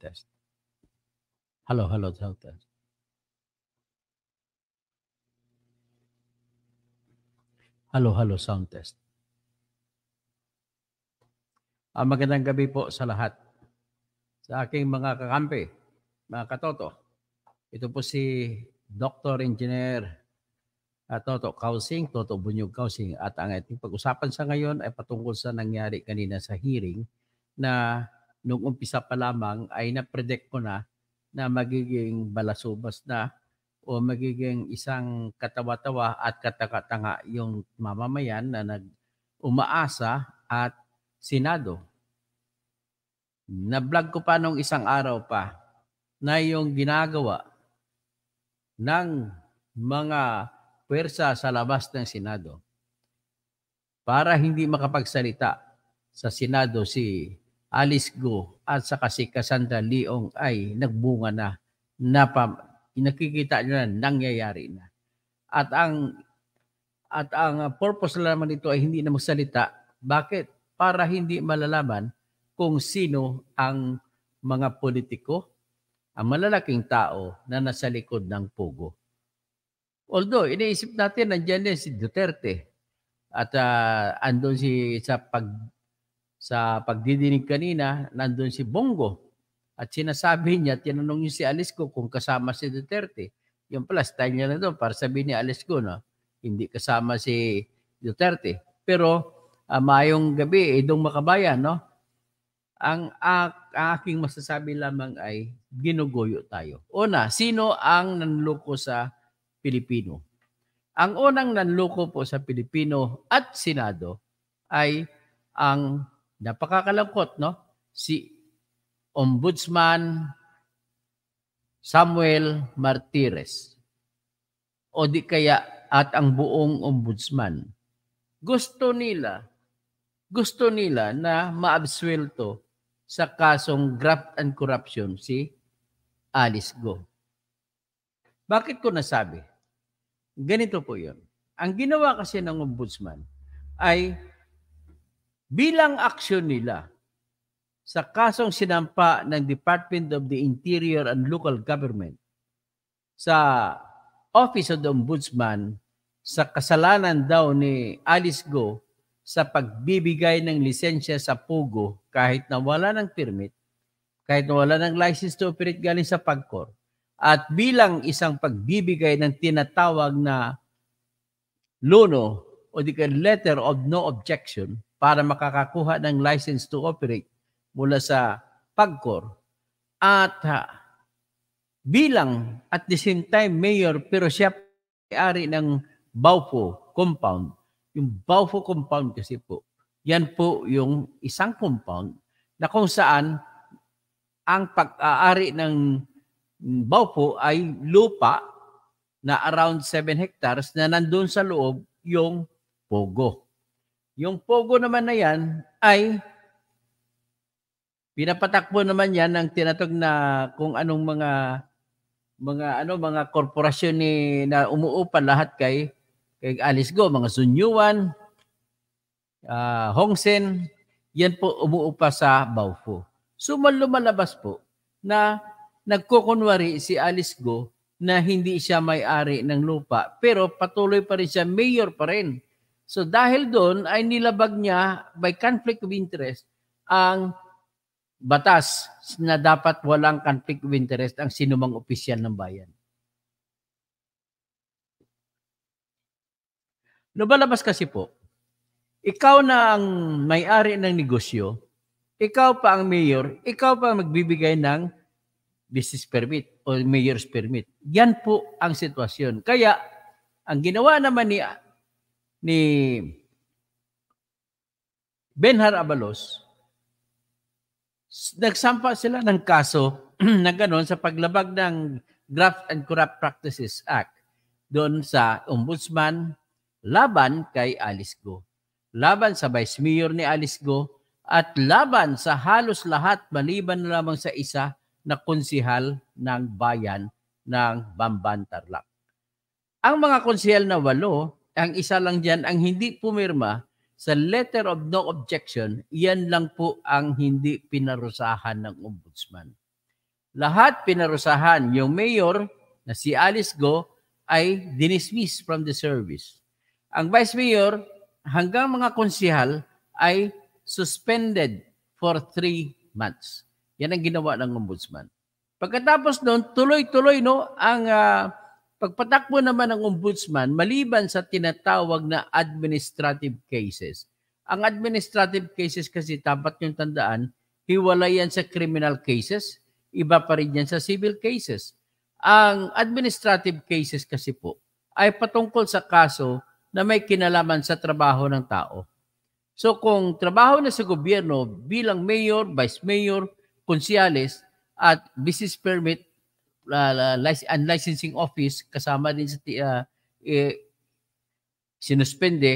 test. Hello, hello, sound test. Hello, hello, sound test. Magandang gabi po sa lahat. Sa aking mga kakampi, mga katoto. Ito po si Dr. Engineer Toto Kausing, Toto Bunyog Kausing. At ang ating pag-usapan sa ngayon ay patungkol sa nangyari kanina sa hearing na nung umpisa pa lamang ay na-predict ko na magiging balasubas na o magiging isang katawa-tawa at katakatanga yung mamamayan na umaasa at Senado. Na-vlog ko pa nung isang araw pa na yung ginagawa ng mga puwersa sa labas ng Senado para hindi makapagsalita sa Senado si Alice Go at saka si Cassandra Leong ay nagbunga na nakikita nyo na nangyayari na. At ang purpose naman nito ay hindi na magsalita. Bakit? Para hindi malalaman kung sino ang mga politiko, ang malalaking tao na nasa likod ng Pogo. Although, iniisip natin, nandiyan din si Duterte at andun sa pagdidinig kanina, nandun si Bongo. At sinasabi niya, tinanong niyo si Alice Go kung kasama si Duterte. Yung pala, style niya na doon para sabihin ni Alice Go, no? Hindi kasama si Duterte. Pero, mayong gabi, Idong Makabayan, no? Ang aking masasabi lamang ay ginuguyo tayo. Una, sino ang nanloko sa Pilipino? Ang unang nanloko po sa Pilipino at Senado ay ang napakakalangkot, no? Si Ombudsman Samuel Martires. O di kaya at ang buong ombudsman. Gusto nila na maabsuelto sa kasong graft and corruption si Alice Go. Bakit ko nasabi? Ganito po yun. Ang ginawa kasi ng ombudsman ay bilang aksyon nila sa kasong sinampa ng Department of the Interior and Local Government sa Office of the Ombudsman sa kasalanan daw ni Alice Go sa pagbibigay ng lisensya sa Pogo kahit na wala ng permit, kahit na wala ng license to operate galing sa PAGCOR, at bilang isang pagbibigay ng tinatawag na LONO o the letter of no objection para makakakuha ng license to operate mula sa PAGCOR, at bilang at the same time mayor, pero siya may-ari ng Baufo compound. Yung Baufo compound kasi po, yan po yung isang compound na kung saan ang pag-aari ng Baufo ay lupa na around 7 hectares na nandun sa loob yung Pogo. Yung Pogo naman na yan ay pinapatakbo naman yan ng tinatog na kung anong mga korporasyon na umuupa lahat kay Alice Go, mga Sunyuan, Hongsen, yan po umuupa sa Baufo. So lumalabas po na nagkukunwari si Alice Go na hindi siya may-ari ng lupa, pero patuloy pa rin siya, mayor pa rin. So dahil doon ay nilabag niya by conflict of interest ang batas na dapat walang conflict of interest ang sinumang opisyal ng bayan. Lumalabas kasi po, ikaw na ang may-ari ng negosyo, ikaw pa ang mayor, ikaw pa ang magbibigay ng business permit o mayor's permit. Yan po ang sitwasyon. Kaya, ang ginawa naman ni Benhar Abalos, nagsampa sila ng kaso na gano'n sa paglabag ng Graft and Corrupt Practices Act doon sa ombudsman, laban kay Alice Go, laban sa vice mayor ni Alice Go, at laban sa halos lahat maliban na lamang sa isa na konsihal ng bayan ng Bamban, Tarlac. Ang mga konsihal na 8, ang isa lang dyan ang hindi pumirma sa letter of no objection, yan lang po ang hindi pinarusahan ng ombudsman. lahat pinarusahan. Yung mayor na si Alice Go ay dinismiss from the service. Ang vice mayor hanggang mga konsihal ay suspended for 3 months. Yan ang ginawa ng ombudsman. Pagkatapos noon, tuloy-tuloy ang pagpatakbo naman ng ombudsman maliban sa tinatawag na administrative cases. Ang administrative cases kasi dapat yung tandaan, hiwalay yan sa criminal cases, iba pa rin yan sa civil cases. Ang administrative cases kasi po ay patungkol sa kaso na may kinalaman sa trabaho ng tao. So kung trabaho na sa gobyerno bilang mayor, vice mayor, konsyales at business permit and licensing office kasama din sa sinuspende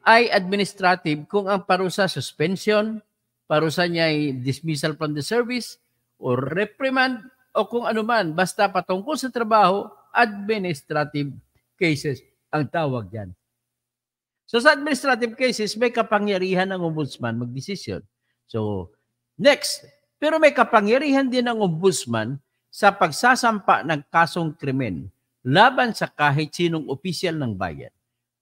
ay administrative kung ang parusa suspension, parusa niya ay dismissal from the service or reprimand o kung ano man basta patungkol sa trabaho, administrative cases ang tawag diyan. So sa administrative cases may kapangyarihan ng ombudsman magdesisyon. So next, pero may kapangyarihan din ng ombudsman sa pagsasampa ng kasong krimen laban sa kahit sinong opisyal ng bayan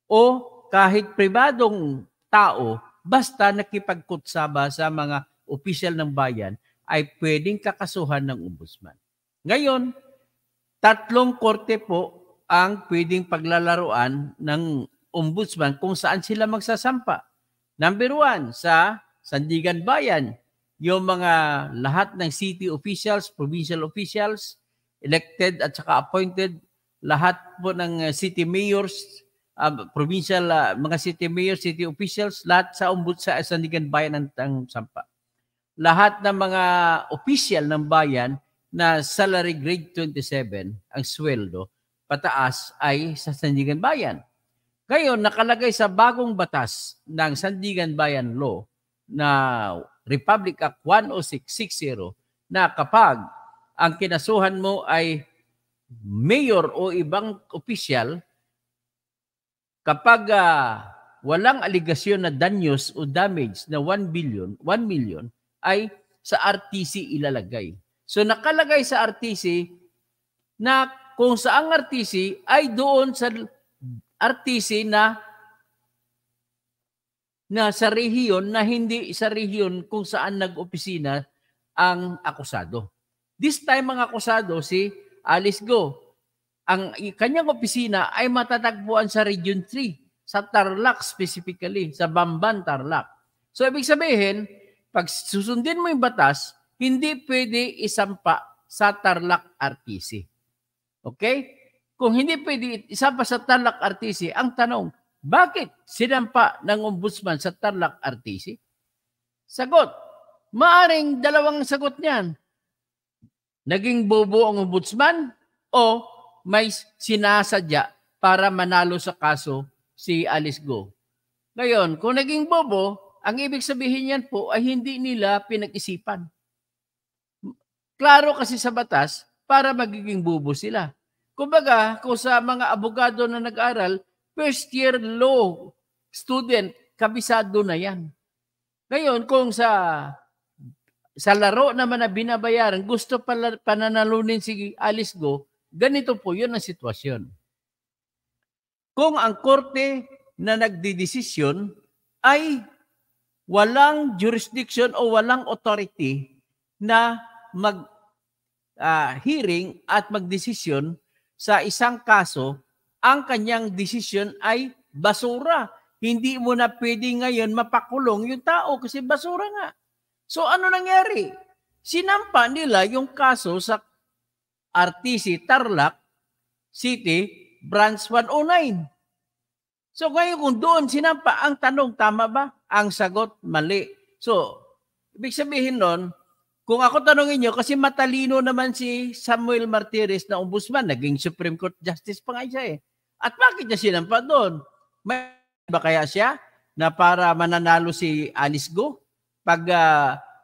o kahit pribadong tao basta nakipagkutsaba sa mga opisyal ng bayan ay pwedeng kakasuhan ng ombudsman. Ngayon, 3 korte po ang pwedeng paglalaruan ng ombudsman kung saan sila magsasampa. Number 1, sa Sandigan Bayan, yung mga lahat ng city officials, provincial officials, elected at saka appointed, lahat po ng city mayors, provincial, mga city mayors, city officials, lahat sa sa Sandigan Bayan ang sampa. Lahat ng mga official ng bayan na salary grade 27, ang sweldo, pataas ay sa Sandigan Bayan. Ngayon, nakalagay sa bagong batas ng Sandigan Bayan Law na Republic Act 10660 na kapag ang kinasuhan mo ay mayor o ibang opisyal, kapag walang aligasyon na danyos o damage na 1 million ay sa RTC ilalagay. So nakalagay sa RTC na kung saang RTC ay doon sa RTC na sa rehiyon na hindi sa rehiyon kung saan nag-opisina ang akusado. This time ang akusado si Alice Go. Ang kanyang opisina ay matatagpuan sa Region 3, sa Tarlac specifically, sa Bamban, Tarlac. So ibig sabihin, pag susundin mo yung batas, hindi pwede isampa sa Tarlac RTC. Okay? Kung hindi pwede isampa sa Tarlac RTC, ang tanong, bakit sinampa ng ombudsman sa Tarlac RTC? Sagot, maaring dalawang sagot niyan. Naging bobo ang ombudsman o may sinasadya para manalo sa kaso si Alice Go. Ngayon, kung naging bobo, ang ibig sabihin niyan po ay hindi nila pinag-isipan. Klaro kasi sa batas para magiging bobo sila. Kumbaga, kung sa mga abogado na nag-aral, first year law student, kabisado na yan. Ngayon, kung sa laro naman na binabayaran, gusto pananalunin si Alice Go, ganito po yun ang sitwasyon. Kung ang korte na nagdidesisyon ay walang jurisdiction o walang authority na mag-hearing at magdesisyon sa isang kaso, ang kanyang desisyon ay basura. Hindi mo na pwede ngayon mapakulong yung tao kasi basura nga. So ano nangyari? Sinampa nila yung kaso sa RTC Tarlac City Branch 109. So ngayon kung doon sinampa, ang tanong tama ba? Ang sagot mali. So ibig sabihin nun, kung ako tanongin nyo, kasi matalino naman si Samuel Martires na ombudsman, naging Supreme Court Justice pa nga siya eh. At bakit niya sinampa doon? May ba kaya siya na para mananalo si Alice Go? Pag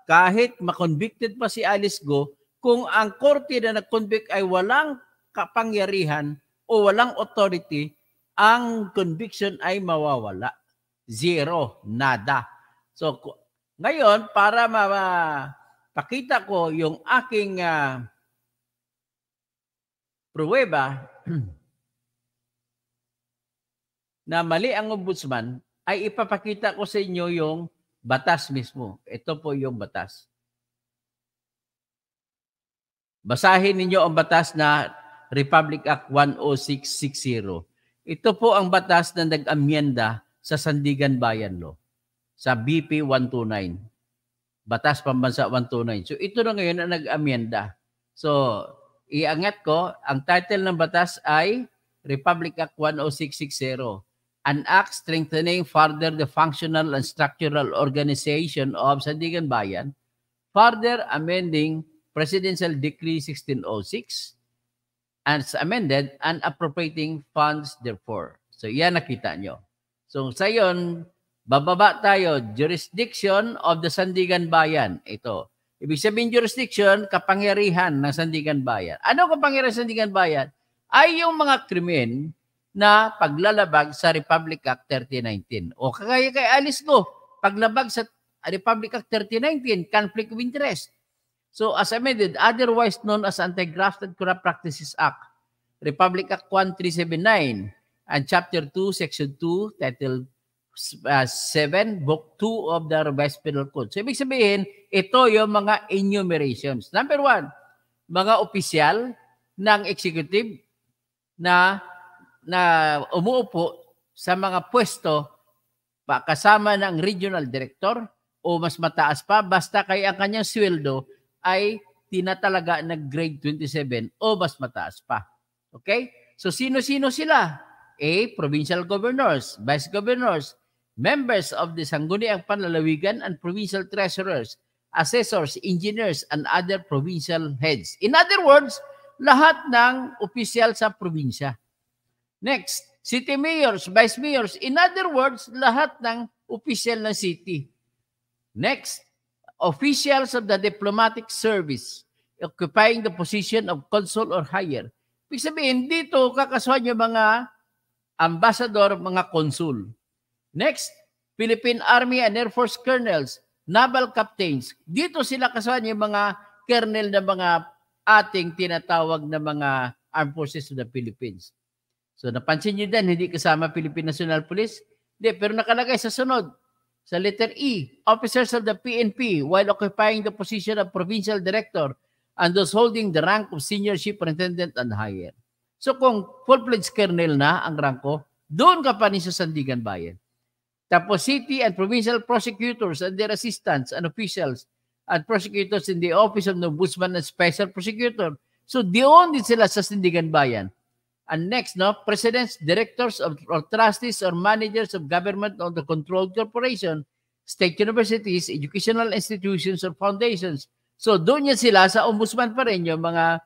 kahit makonvicted pa si Alice Go, kung ang korte na nag-convict ay walang kapangyarihan o walang authority, ang conviction ay mawawala. Zero, nada. So ngayon, para pakita ko yung aking pruweba na mali ang ombudsman, ay ipapakita ko sa inyo yung batas mismo. Ito po yung batas. Basahin ninyo ang batas na Republic Act 10660. Ito po ang batas na nag-amyenda sa Sandigan Bayan Law, sa BP 129. Batas Pambansa 129. So ito na ngayon ang nag-amyenda. So iangat ko, ang title ng batas ay Republic Act 10660. An act strengthening further the functional and structural organization of Sandigan Bayan, further amending Presidential Decree 1606 as amended and appropriating funds therefore. So yan nakita nyo. So sa yon, bababa tayo, jurisdiction of the Sandigan Bayan. Ito. Ibig sabihin jurisdiction, kapangyarihan ng Sandigan Bayan. Ano kapangyarihan ng Sandigan Bayan? Ay yung mga krimen na paglalabag sa Republic Act 3019. O kagaya kay Alice Go, paglabag sa Republic Act 3019, conflict of interest. So as amended, otherwise known as Anti-Graft and Corrupt Practices Act, Republic Act 1379, and Chapter 2, Section 2, Title 7, Book 2 of the Revised Penal Code. So ibig sabihin, ito yung mga enumerations. Number 1, mga opisyal ng executive na umuupo sa mga pwesto kasama ng regional director o mas mataas pa, basta kaya ang kanyang sweldo ay tinatalaga na grade 27 o mas mataas pa. Okay? So sino-sino sila? A. Provincial governors, vice governors, members of the Sangguniang Panlalawigan and provincial treasurers, assessors, engineers, and other provincial heads. In other words, lahat ng opisyal sa probinsya. Next, city mayors, vice mayors. In other words, lahat ng opisyal ng city. Next, officials of the diplomatic service occupying the position of consul or higher. Ibig sabihin, dito kakasuhan yung mga ambassador, mga consul. Next, Philippine Army and Air Force colonels, naval captains. Dito sila kasuhan yung mga colonel na mga ating tinatawag na mga armed forces of the Philippines. So napansin nyo din, hindi kasama Philippine National Police? Hindi, pero nakalagay sa sunod. Sa letter E, officers of the PNP while occupying the position of provincial director and those holding the rank of senior superintendent and higher. So kung full-fledged colonel na ang ranko, doon ka pa rin sa Sandigan Bayan. Tapos city and provincial prosecutors and their assistants and officials and prosecutors in the office of the Ombudsman and Special Prosecutor. So doon din sila sa Sandigan Bayan. And next, presidents, directors or trustees or managers of government or the controlled corporation, state universities, educational institutions or foundations. So doon yan sila sa ombudsman pa rin yung mga,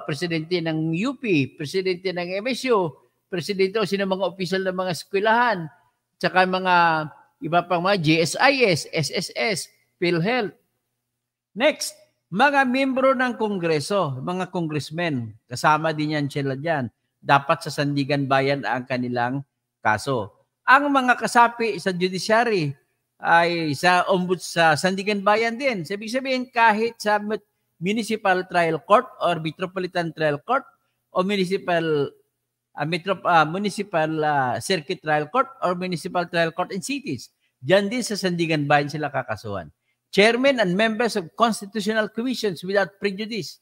presidente ng UP, presidente ng MSU, presidente o sino mga opisyal ng mga eskwelahan, tsaka mga iba pang mga GSIS, SSS, PhilHealth. Next, mga membro ng Kongreso, mga congressmen, kasama din yan sila dyan. Dapat sa Sandigan Bayan ang kanilang kaso. Ang mga kasapi sa judiciary ay sa Sandigan Bayan din. Sabi sabihin, kahit sa municipal trial court or metropolitan trial court o municipal circuit trial court or municipal trial court in cities, dyan din sa Sandigan Bayan sila kakasuhan. Chairmen and members of constitutional commissions without prejudice.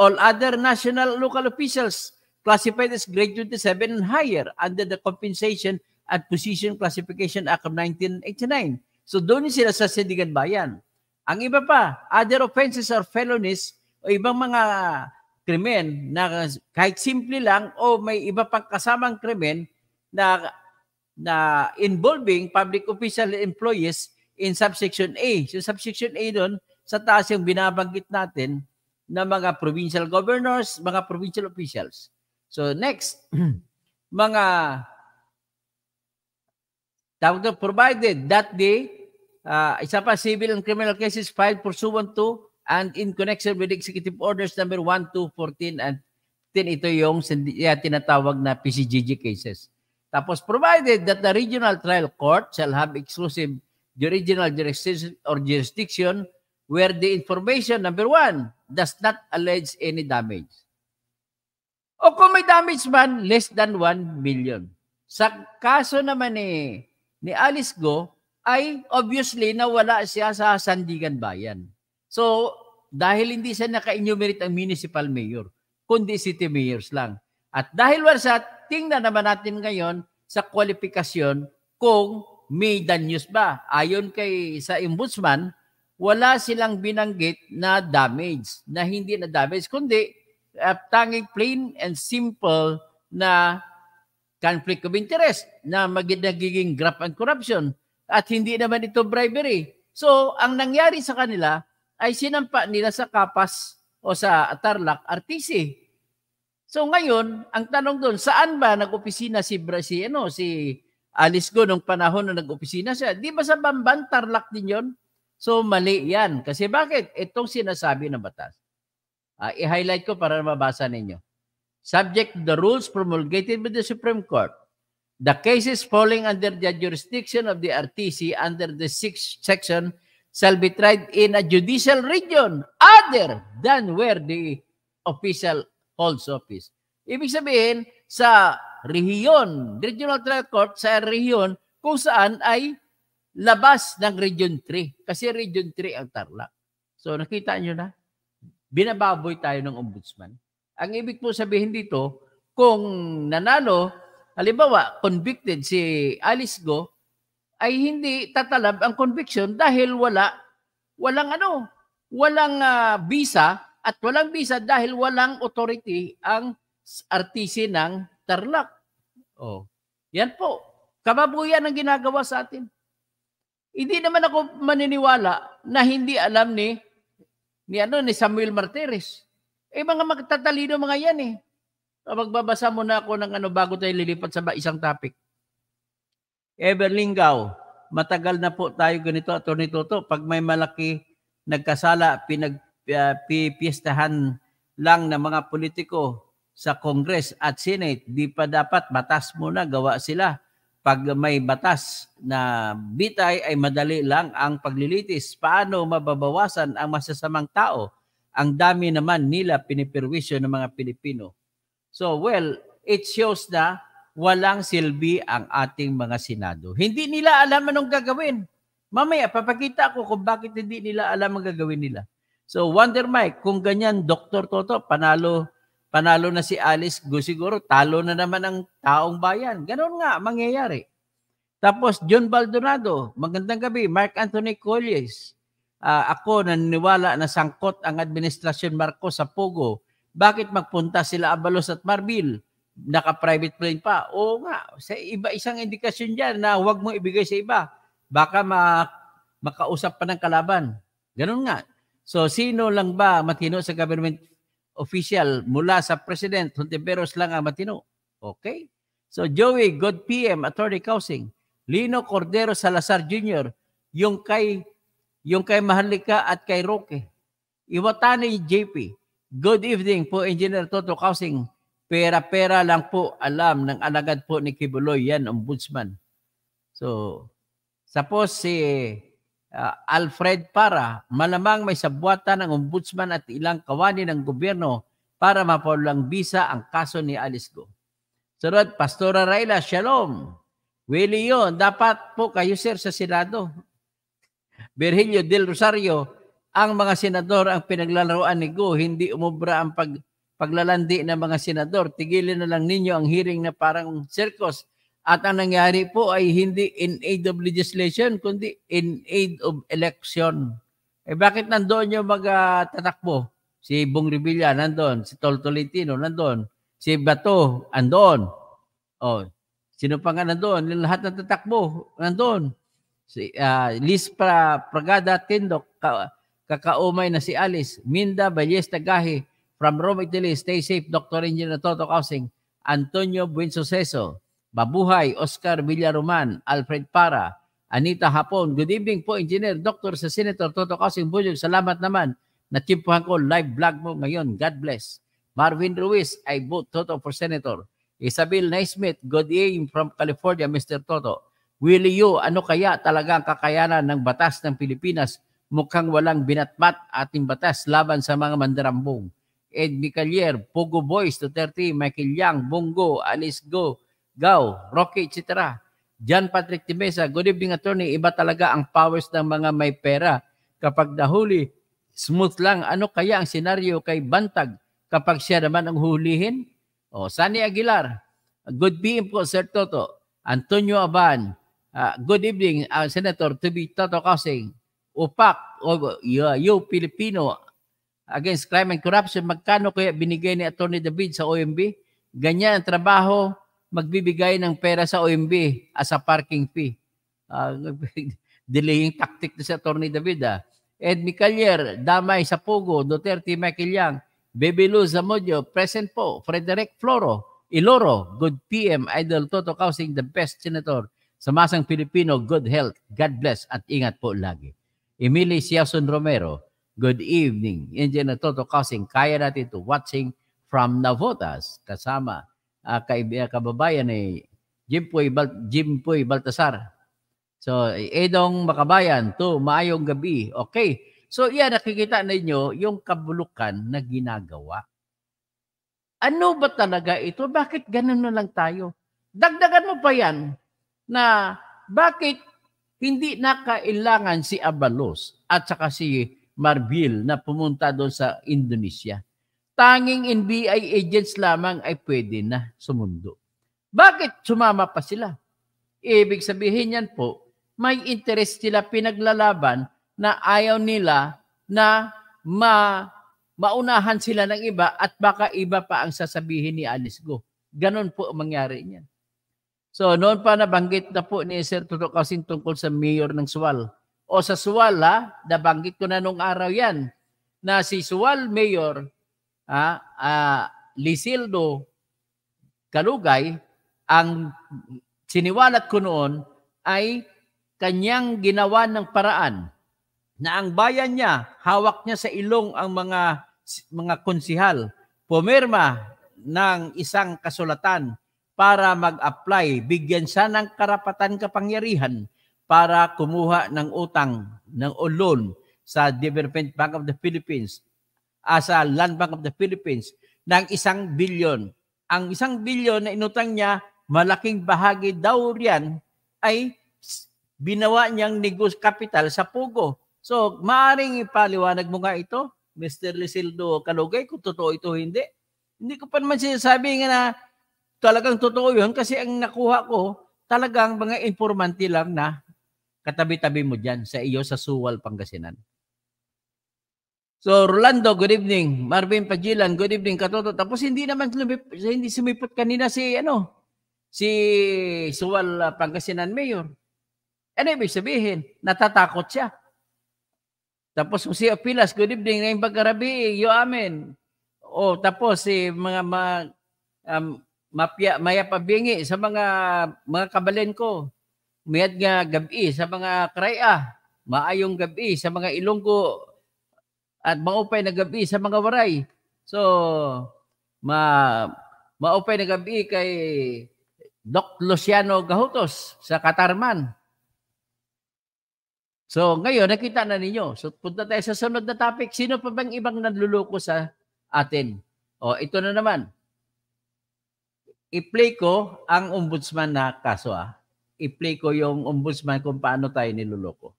All other national local officials classified as grade 27 and higher under the Compensation and Position Classification Act of 1989. So doon sila sa Sandigan Bayan. Ang iba pa, other offenses or felonies o ibang mga krimen na kahit simple lang o may iba pang kasamang krimen na involving public official employees in subsection A. So subsection A doon, sa taas yung binabanggit natin na mga provincial governors, mga provincial officials. So next, mga provided that isa pa, civil and criminal cases filed pursuant to and in connection with Executive Orders number 1, 2, 14, and 10, ito yung tinatawag na PCGG cases. Tapos provided that the regional trial court shall have exclusive original jurisdiction where the information, number 1, does not allege any damage. O kung may damage man, less than 1 million. Sa kaso naman ni Alice Go, ay obviously nawala siya sa Sandigan Bayan. So, dahil hindi siya naka-enumerate ang municipal mayor, kundi city mayors lang. At dahil wala siya, tingnan naman natin ngayon sa kwalifikasyon kung may danyos ba. Ayon sa ombudsman, wala silang binanggit na damage, na hindi na damage, kundi tanging plain and simple na conflict of interest na nagiging graft and corruption at hindi naman ito bribery. So, ang nangyari sa kanila ay sinampa nila sa Kapas o sa Tarlac, RTC. So ngayon, ang tanong doon, saan ba nag-opisina si Alice Go nung panahon na nag-opisina siya? Di ba sa Bamban, Tarlac din yun? So mali yan. Kasi bakit? Itong sinasabi ng batas. I-highlight ko para mabasa ninyo. Subject to the rules promulgated by the Supreme Court, the cases falling under the jurisdiction of the RTC under the 6th section shall be tried in a judicial region other than where the official holds office. Ibig sabihin, sa rehiyon, Regional Trial Court, sa rehiyon, kung saan ay labas ng Region 3. Kasi Region 3 ang Tarlac. So nakita nyo na, binababoy tayo ng ombudsman. Ang ibig po sabihin dito, kung nanalo, halimbawa, convicted si Alice Go, ay hindi tatalab ang conviction dahil walang visa at walang visa dahil walang authority ang RTC ng Tarlac. Oh. Yan po. Kababuyan ang ginagawa sa atin. Hindi naman ako maniniwala na hindi alam ni Samuel Martires. Mga magtatalino mga yan eh. Magbabasa muna ako ng bago tayo lilipat sa isang topic. Everlingaw, matagal na po tayo ganito, Atty. Toto. Pag may malaki nagkasala, pipiestahan lang ng mga politiko sa Congress at Senate, di pa dapat batas muna, gawa sila. Pag may batas na bitay ay madali lang ang paglilitis. Paano mababawasan ang masasamang tao? Ang dami naman nila pinipirwisyo ng mga Pilipino. So, well, it shows na walang silbi ang ating mga Senado. Hindi nila alam anong gagawin. Mamaya, papakita ko kung bakit hindi nila alam ang gagawin nila. So, Wonder Mike, kung ganyan, Dr. Toto, panalo na si Alice Go, siguro talo na naman ang taong bayan. Ganon nga, mangyayari. Tapos, John Baldonado, magandang gabi. Mark Anthony Colles, ako naniniwala na sangkot ang administrasyon Marcos sa Pogo. Bakit magpunta sila Abalos at Marbil? Naka-private plane pa. Oo nga, sa iba isang indikasyon dyan na huwag mo ibigay sa iba. Baka makausap pa ng kalaban. Ganun nga. So, sino lang ba matino sa government official mula sa President? Hontiveros lang ang matino. Okay? So, Joey, good PM, Attorney Kausing. Lino Cordero Salazar Jr., yung kay Maharlika at kay Roque. Iwatani JP. Good evening po, Engineer Toto Kausing. Pera-pera lang po alam ng alagad po ni Kibuloy, yan, ombudsman. So, tapos si Alfred Para, malamang may sabwatan ng ombudsman at ilang kawani ng gobyerno para mapawalang bisa ang kaso ni Alice Go. Sunod, Pastora Raila, Shalom. Willie yun, dapat po kayo sir sa Senado. Virgilio del Rosario, ang mga senador ang pinaglalaroan ni Go, hindi umubra ang paglalandi ng mga senador. Tigilin na lang ninyo ang hearing na parang circus. At ang nangyari po ay hindi in aid of legislation, kundi in aid of election. Bakit nandoon yung magtatakbo? Si Bong Revilla nandoon, si Tol Tolentino nandoon, si Bato nandoon. Oh, sino pa nga nandoon? Lahat ng tatakbo nandoon. Si Liz Pragada Tindok, kakaumay na si Alice, Minda Ballesta Gahi, from Rome, Italy, stay safe, Dr. Engineer Toto Kausing, Antonio Buensuceso, Babuhay, Oscar Villaroman, Alfred Para, Anita Hapon. Good evening po, Engineer, Dr. sa Senator Toto Kausing Bujog. Salamat naman. Natsimpuhan ko live vlog mo ngayon. God bless. Marvin Ruiz, I vote Toto for Senator. Isabel Naismith, good evening from California, Mr. Toto. Willie Yu, ano kaya talaga ang kakayanan ng batas ng Pilipinas? Mukhang walang binatmat ating batas laban sa mga mandarambong. Ed Micalier, Pogo Boys, Duterte, Michael Yang, Bongo, Alice Go, Gao, Rocky, etc. John Patrick Timesa, good evening attorney, iba talaga ang powers ng mga may pera. Kapag nahuli, smooth lang. Ano kaya ang senaryo kay Bantag kapag siya naman ang hulihin? Sunny Aguilar, good PM po Sir Toto. Antonio Aban, good evening, Senator, to be Toto Kausing. UPAC, you Filipino, against crime and corruption, magkano kaya binigay ni Attorney David sa OMB? Ganyan ang trabaho, magbibigay ng pera sa OMB as a parking fee. Delaying tactic na si Attorney David. Ed Micalier, Damay sa Pugo, Duterte, Michael Yang, Baby Luz Zamudio, present po. Frederick Floro, Iloro, good PM, Idol Toto Kausing, the best senator. Sa masang Pilipino, good health, God bless, at ingat po lagi. Emily Siason Romero, good evening. Indian Toto Kausing, kaya natin to watching from Navotas, kasama kababayan ni Jimpoy Baltasar. So, Edong Makabayan, to maayong gabi. Okay. So, yan, nakikita ninyo yung kabulukan na ginagawa. Ano ba talaga ito? Bakit ganun na lang tayo? Dagdagan mo pa yan na bakit hindi nakailangan si Abalos at saka si Marbil na pumunta doon sa Indonesia. Tanging NBI agents lamang ay pwede na sumundo. Bakit sumama pa sila? Ibig sabihin yan po, may interest sila pinaglalaban na ayaw nila na maunahan sila ng iba at baka iba pa ang sasabihin ni Alice Go. Ganon po ang mangyari niyan. So noon pa nabanggit na po ni Sir Toto Kausing tungkol sa mayor ng Sual. O sa Sual, nabanggit ko na nung araw yan na si Sual Mayor Lisildo Kalugay, ang siniwalat ko noon ay kanyang ginawa ng paraan na ang bayan niya, hawak niya sa ilong ang mga konsihal, pumirma ng isang kasulatan para mag-apply, bigyan siya ng karapatan kapangyarihan para kumuha ng utang, ng loan sa Development Bank of the Philippines, sa Land Bank of the Philippines, ng 1 billion. Ang 1 billion na inutang niya, malaking bahagi daw riyan ay binawa niyang capital sa Pugo. So, maaaring ipaliwanag mo nga ito, Mr. Lisildo Kalugay, kung totoo ito hindi. Hindi ko pa naman sinasabi nga na talagang totoo yun kasi ang nakuha ko talagang mga informanti lang na katabi-tabi mo dyan sa iyo sa Suwal, Pangasinan. So, Rolando, good evening. Marvin Pagilan, good evening. Katoto. Tapos hindi sumipot kanina si Suwal, Pangasinan Mayor. Ano ibig sabihin? Natatakot siya. Tapos si Apilas, good evening. Ngayong Bagarabi, yo amen. Tapos mga mayapabingi sa mga kabalen ko. Mayad nga gabi sa mga kraya. Maayong gabi sa mga Ilonggo at maupay na gabi sa mga waray. So, maupay na gabi kay Doc Luciano Gahutos sa Katarman. So, ngayon, nakita na ninyo. So, punta tayo sa sunod na topic. Sino pa bang ibang nanluloko sa atin? Ito na naman. I-play ko ang ombudsman na kaso. I-play ko yung ombudsman kung paano tayo niluloko.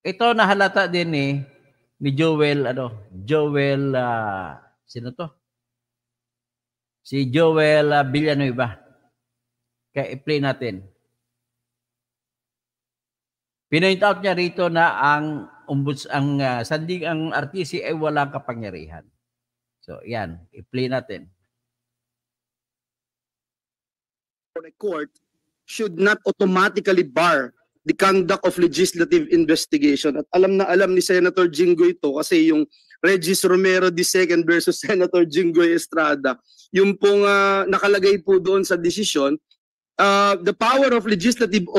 Ito nahalata din ni Joel, sino to? Si Joel Villanueva. Kaya i-play natin. Pinoint out niya rito na ang sandigang RTC ay walang kapangyarihan. So, yan. I-play natin. The court should not automatically bar the conduct of legislative investigation. At alam na alam ni Senator Jinggoy ito kasi yung Regis Romero II versus Senator Jinggoy Estrada, yung pong nakalagay po doon sa desisyon, the power of legislative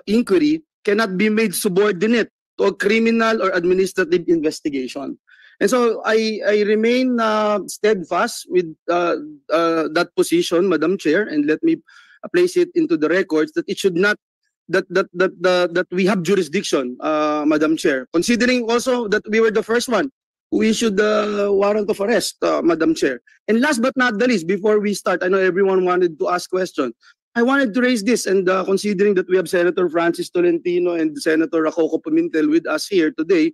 inquiry cannot be made subordinate to a criminal or administrative investigation. And so I remain steadfast with that position, Madam Chair, and let me place it into the records that it should not that we have jurisdiction, Madam Chair. Considering also that we were the first one who issued the warrant of arrest, Madam Chair. And last but not the least, before we start, I know everyone wanted to ask questions. I wanted to raise this, and considering that we have Senator Francis Tolentino and Senator Racoco Pimentel with us here today,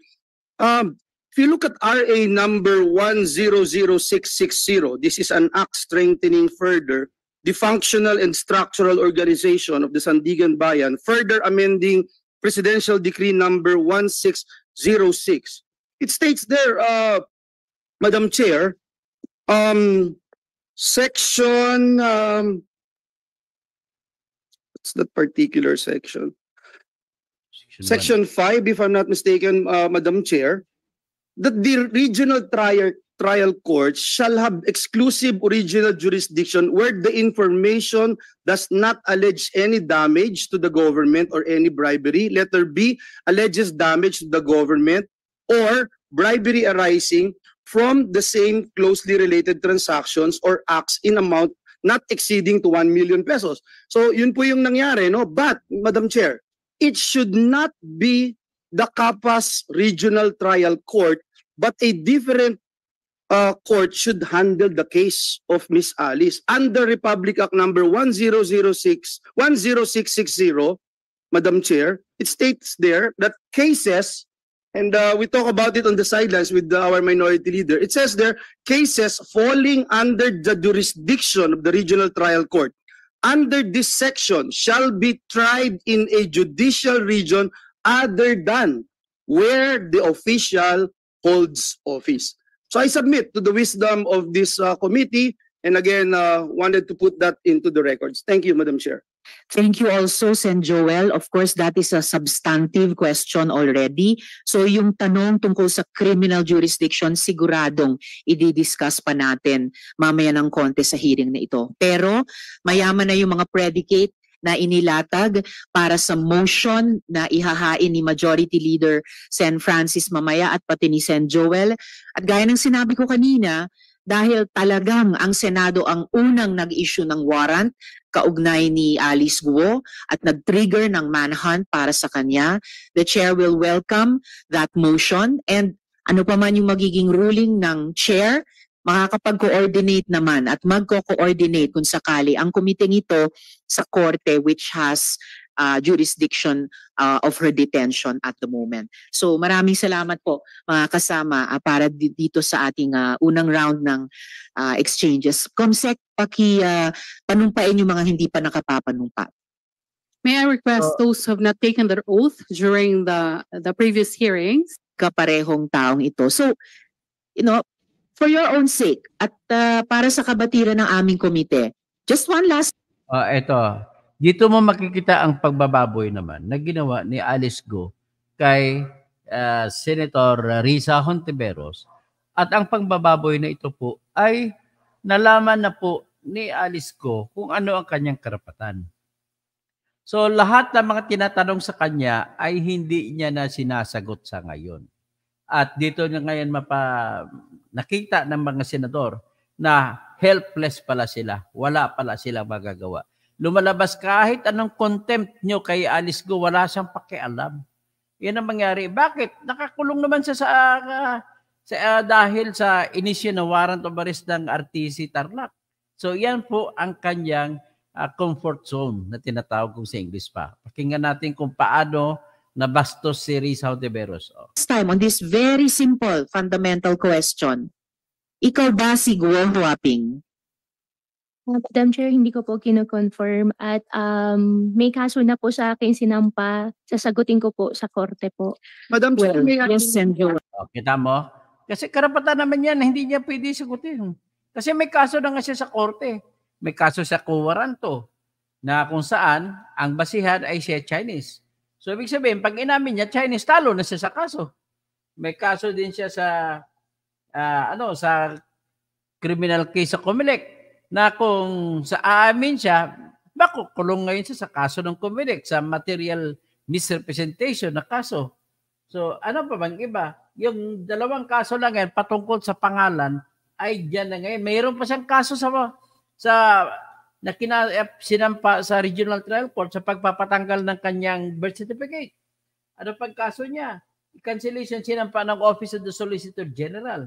if you look at RA number 100660, this is an act strengthening further the functional and structural organization of the Sandigan Bayan, further amending Presidential Decree number 1606. It states there, Madam Chair, section, what's that particular section? Section 5, if I'm not mistaken, Madam Chair, that the regional trial courts shall have exclusive original jurisdiction where the information does not allege any damage to the government or any bribery. Letter B, alleges damage to the government or bribery arising from the same closely related transactions or acts in amount not exceeding to 1 million pesos. So yun po yung nangyari, no? But, Madam Chair, it should not be the Capas Regional Trial Court, but a different court should handle the case of Miss Alice. Under Republic Act number 10660, Madam Chair, it states there that cases, and we talk about it on the sidelines with our minority leader, it says there, cases falling under the jurisdiction of the Regional Trial Court under this section shall be tried in a judicial region other than where the official holds office. So I submit to the wisdom of this committee, and again, wanted to put that into the records. Thank you, Madam Chair. Thank you also, Sen. Joel. Of course, that is a substantive question already. So yung tanong tungkol sa criminal jurisdiction, siguradong i-discuss pa natin mamaya ng konti sa hearing na ito. Pero mayaman na yung mga predicate na inilatag para sa motion na ihahain ni Majority Leader Sen. Francis mamaya at pati ni Sen. Joel. At gaya ng sinabi ko kanina, dahil talagang ang Senado ang unang nag-issue ng warrant kaugnay ni Alice Guo at nag-trigger ng manhunt para sa kanya, the Chair will welcome that motion, and ano pa man yung magiging ruling ng Chair, makakapag-coordinate naman at magko-coordinate kung sakali ang komiteng ito sa korte which has jurisdiction of her detention at the moment. So maraming salamat po mga kasama para dito sa ating unang round ng exchanges. Comsec, panumpain yung mga hindi pa nakapapanumpa. May I request those who have not taken their oath during the previous hearings? Kaparehong taong ito. So, you know, for your own sake at para sa kabatiran ng aming komite, just one last. Ito. Dito mo makikita ang pagbababoy naman na ginawa ni Alice Go kay Senator Risa Hontiveros. At ang pagbababoy na ito po ay nalaman na po ni Alice Go kung ano ang kanyang karapatan. So lahat ng mga tinatanong sa kanya ay hindi niya na sinasagot sa ngayon. At dito niya ngayon nakita ng mga senador na helpless pala sila. Wala pala sila magagawa. Lumalabas kahit anong contempt nyo kay Alice Go, wala siyang pakialam. Yan ang mangyari. Bakit? Nakakulong naman siya dahil sa inisyo na warrant of arrest ng RTC Tarlac. So yan po ang kanyang comfort zone na tinatawag kong sa English pa. Pakinggan natin kung paano nabastos si Risa Hontiveros. This time on this very simple fundamental question, ikaw ba si Guo Huaping? Madam Chair, hindi ko po kino-confirm at may kaso na po sa akin sinampa. Sasagutin ko po sa korte po. Madam Chair, Yes, Sen. Joel. Kita mo? Kasi karapatan naman yan, hindi niya pwede sagutin. Kasi may kaso na nga siya sa korte. May kaso sa Kuwaranto na kung saan ang basihan ay siya Chinese. So ibig sabihin, pag inamin niya Chinese, talo na siya sa kaso. May kaso din siya sa sa criminal case sa Comelec na kung sa amin siya, makukulong ngayon siya sa kaso ng Comelec, sa material misrepresentation na kaso. So ano pa bang iba? Yung dalawang kaso lang yan patungkol sa pangalan ay diyan na ngayon. Mayroon pa siyang kaso sa na sinampa sa Regional Trial Court sa pagpapatanggal ng kanyang birth certificate. Ano pang kaso niya? Cancellation sinampa ng Office of the Solicitor General.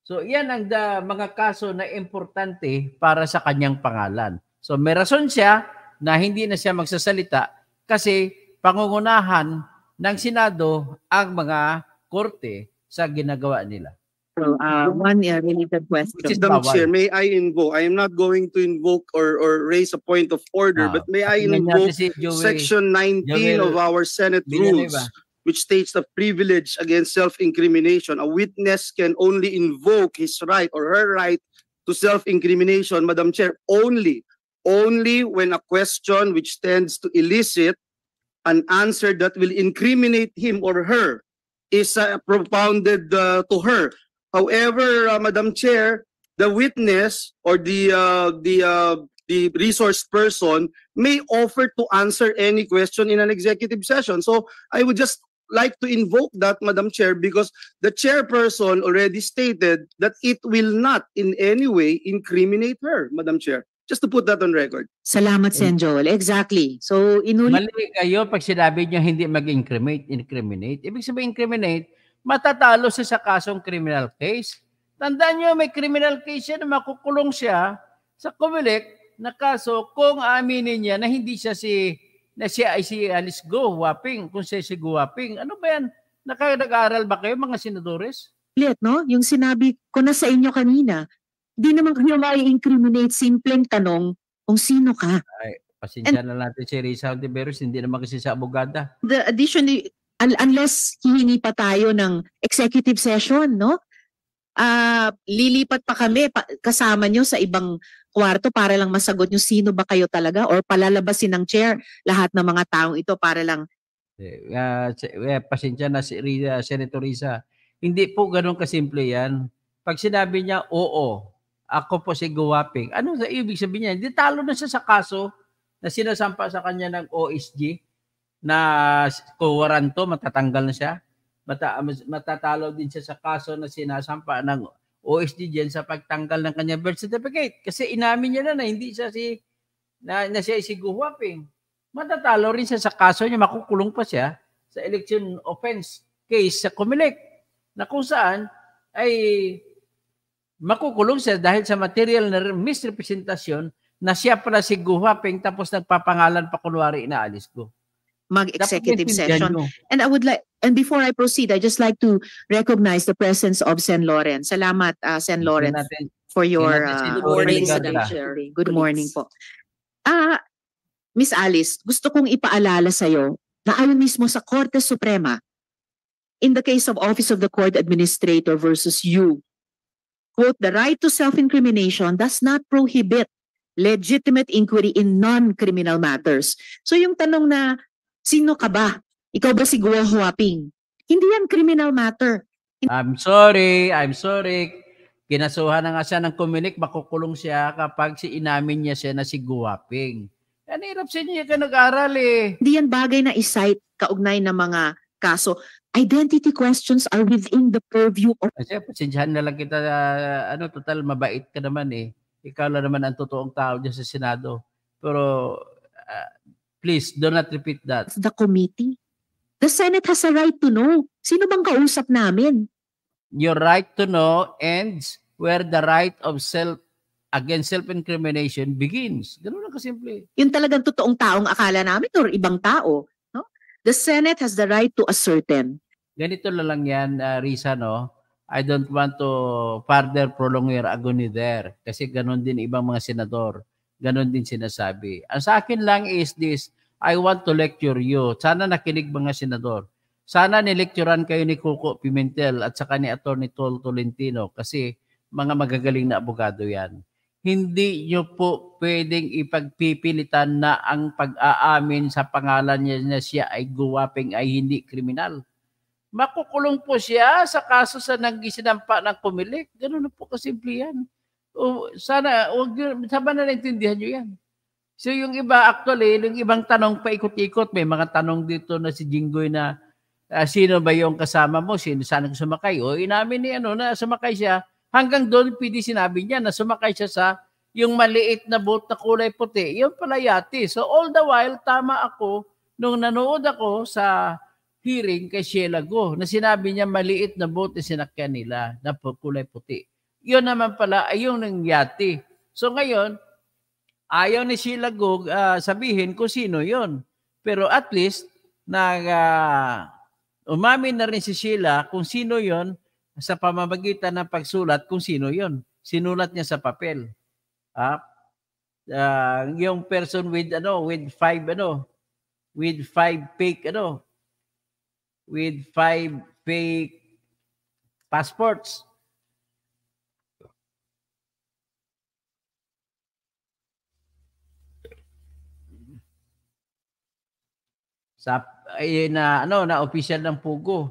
So, yan ang mga kaso na importante para sa kanyang pangalan. So, may rason siya na hindi na siya magsasalita kasi pangungunahan ng Senado ang mga korte sa ginagawa nila. So, one related question. Madam Chair, may I invoke? I am not going to invoke or raise a point of order, but may I invoke Section 19 of our Senate rules, which states the privilege against self-incrimination. A witness can only invoke his right or her right to self-incrimination, Madam Chair, only when a question which tends to elicit an answer that will incriminate him or her is propounded to her. However, Madam Chair, the witness or the resource person may offer to answer any question in an executive session. So I would just like to invoke that, Madam Chair, because the chairperson already stated that it will not in any way incriminate her, Madam Chair. Just to put that on record. Salamat, Sen. Joel. Exactly. So, mali kayo pag sinabi niyo hindi mag-incriminate. Ibig sabihin incriminate, matatalo siya sa kasong criminal case. Tandaan niyo, may criminal case siya na makukulong siya sa COMELEC na kaso kung aaminin niya na hindi siya siya ay si Alice Go Huaping, kung siya si Go Huaping. Ano ba yan? Nag-aaral ba kayo mga senadores? No? Yung sinabi ko na sa inyo kanina, di naman kayo mai-incriminate. Simpleng tanong kung sino ka. Ay, pasensya na natin si Risa Ontiveros, hindi naman kasi sa abogada. The additionally, unless hihingi pa tayo ng executive session, no? Lilipat pa kami kasama nyo sa ibang kwarto para lang masagot nyo sino ba kayo talaga or palalabasin ng chair lahat ng mga taong ito para lang. Pasensya na si Senator Risa. Hindi po ganun kasimple yan. Pag sinabi niya, oo, ako po si Go Huaping, ano sa ibig sabihin niya? Hindi talo na siya sa kaso na sinasampa sa kanya ng OSG na kuwaranto, matatanggal na siya. Matatalo din siya sa kaso na sinasampa ng OSG dyan sa pagtanggal ng kanyang birth certificate. Kasi inamin niya na hindi siya siya si Go Huaping. Matatalo rin siya sa kaso niya, makukulong pa siya sa election offense case sa COMELEC na kung saan ay makukulong siya dahil sa material na misrepresentasyon na siya pala si Go Huaping tapos nagpapangalan pa kunwari na Alice Go. Mag-executive session. And I would like, and before I proceed, I just like to recognize the presence of Sen. Lawrence. Salamat, Sen. Lawrence, for your good morning po. Miss Alice, gusto kong ipaalala sa'yo na ayon mismo sa Korte Suprema, in the case of Office of the Court Administrator versus you, quote, the right to self-incrimination does not prohibit legitimate inquiry in non-criminal matters. So yung tanong na, sino ka ba? Ikaw ba si Go Huaping? Hindi yan criminal matter. I'm sorry. Kinasuhan na nga siya ng COMELEC, makukulong siya kapag inamin niya siya na si Go Huaping. Yan, hirap siya niya ka nag-aral eh. Hindi yan bagay na isite kaugnay ng mga kaso. Identity questions are within the purview of... Kasi pasensyahan na lang kita, total mabait ka naman eh. Ikaw lang naman ang totoong tao dyan sa Senado. Pero... please, do not repeat that. The committee. The Senate has a right to know. Sino bang kausap namin? Your right to know ends where the right of against self-incrimination begins. Ganun lang kasimple. Yung talagang totoong taong akala namin or ibang tao. No? The Senate has the right to ascertain. Ganito lang yan, Risa, no? I don't want to further prolong your agony there. Kasi ganun din ibang mga senador. Ganon din sinasabi. Ang sa akin lang is this, I want to lecture you. Sana nakinig mga senador. Sana nilecturean kayo ni Coco Pimentel at saka ni Atty. Tol Tolentino kasi mga magagaling na abogado yan. Hindi nyo po pwedeng ipagpipilitan na ang pag-aamin sa pangalan niya na siya ay Go Huaping ay hindi kriminal. Makukulong po siya sa kaso sa nagsinampa ng COMELEC. Ganon na po kasimple yan. Sana na naintindihan nyo yan. So yung iba actually, yung ibang tanong paikot-ikot, may mga tanong dito na si Jinggoy na sino ba yung kasama mo, saan ka sumakay? O inamin ni na sumakay siya, hanggang doon pwede sinabi niya na sumakay siya sa yung maliit na boat na kulay puti, yun pala yate. So all the while, tama ako nung nanood ako sa hearing kay Sheila Go na sinabi niya maliit na boat na sinakyan nila na kulay puti. Yun naman pala ay yung ng yate. So ngayon, ayaw ni Sheila Go sabihin kung sino yun. Pero at least, umamin na rin si Sheila kung sino yon sa pamamagitan ng pagsulat kung sino yon. Sinulat niya sa papel. Yung person with five fake passports. Na official ng Pugo.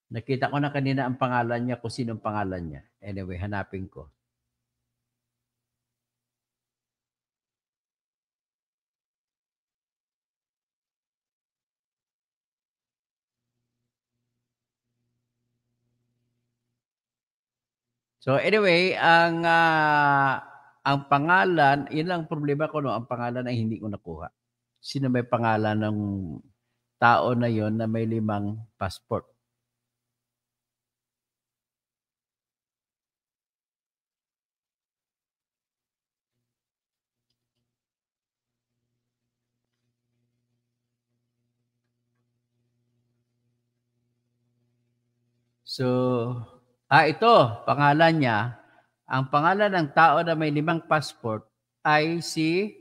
Nakita ko na kanina ang pangalan niya, kung sinong pangalan niya. Anyway, hanapin ko. So anyway, ang pangalan, yun lang problema ko, no? Ang pangalan ay hindi ko nakuha. Sino may pangalan ng tao na yon na may 5 passport? So, ito, pangalan niya. Ang pangalan ng tao na may 5 passport ay si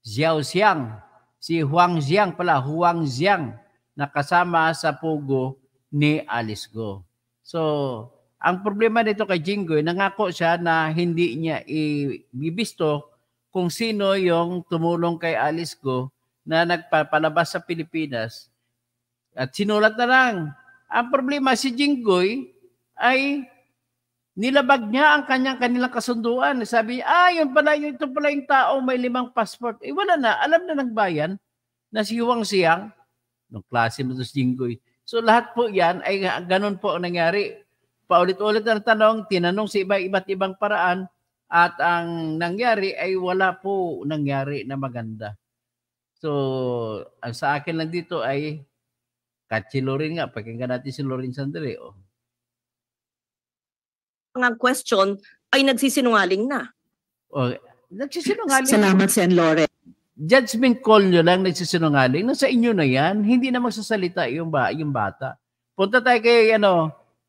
Xiao Xiang. Si Huang Xiang pala, Huang Xiang, na kasama sa Pugo ni Alice Go. So, ang problema nito kay Jinggoy, nangako siya na hindi niya ibibisto kung sino yung tumulong kay Alice Go na nagpapalabas sa Pilipinas. At sinulat na lang. Ang problema si Jinggoy ay nilabag niya ang kanilang kasunduan. Sabi niya, ito pala yung tao may 5 passport. Wala na. Alam na ng bayan na si Huang Xiang, ng klase mo si Jinggoy. So lahat po yan ay ganun po ang nangyari. Paulit-ulit na tanong, tinanong sa iba't ibang paraan, at ang nangyari ay wala po nangyari na maganda. So, ang sa akin lang dito ay Katsi Lorin nga. Pakinggan natin si Lorin sandali. Ang question ay nagsisinungaling na. Nagsisinungaling. Salamat, Sen. Loren. Judgment call nyo lang, nagsisinungaling. Nasa inyo na yan. Hindi na magsasalita yung bata. Punta tayo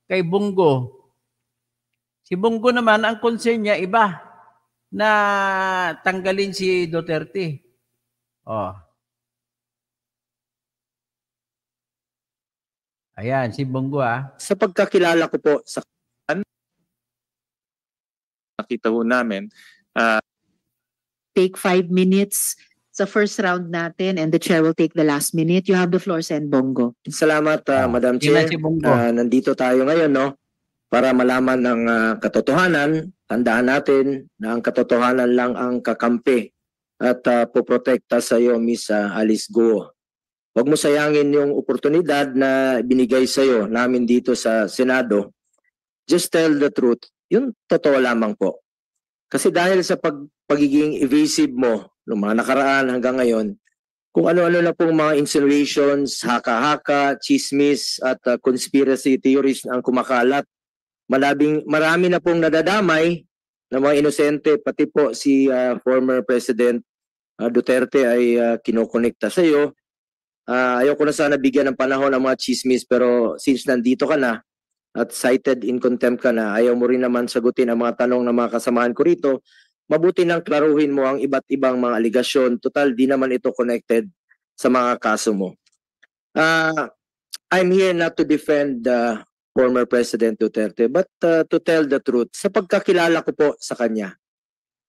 kay Bungo. Si Bungo naman, ang concern niya iba, na tanggalin si Duterte. Ayan, si Bungo Sa pagkakilala ko po sa nakita ho namin. Take 5 minutes sa first round natin and the chair will take the last minute. You have the floor, Sen. Bongo. Salamat, Madam Chair. Si Bungo. Nandito tayo ngayon, no? Para malaman ng katotohanan. Tandaan natin na ang katotohanan lang ang kakampi at poprotekta sa iyo, Miss Alice Go. Huwag mo sayangin yung oportunidad na binigay sa iyo namin dito sa Senado. Just tell the truth. Yung totoo lamang po. Kasi dahil sa pagiging evasive mo noong mga nakaraan hanggang ngayon, kung ano-ano na pong mga insinuations, haka-haka, chismis at conspiracy theories ang kumakalat, marami na pong nadadamay na mga inosente, pati po si former President Duterte ay kinokonekta sa iyo. Ayoko na sana bigyan ng panahon ng mga chismis, pero since nandito ka na at cited in contempt ka na, ayaw mo rin naman sagutin ang mga tanong ng mga kasamahan ko rito, mabuti nang klaruhin mo ang iba't ibang mga aligasyon. Total, di naman ito connected sa mga kaso mo. I'm here not to defend former President Duterte, but to tell the truth. Sa pagkakilala ko po sa kanya,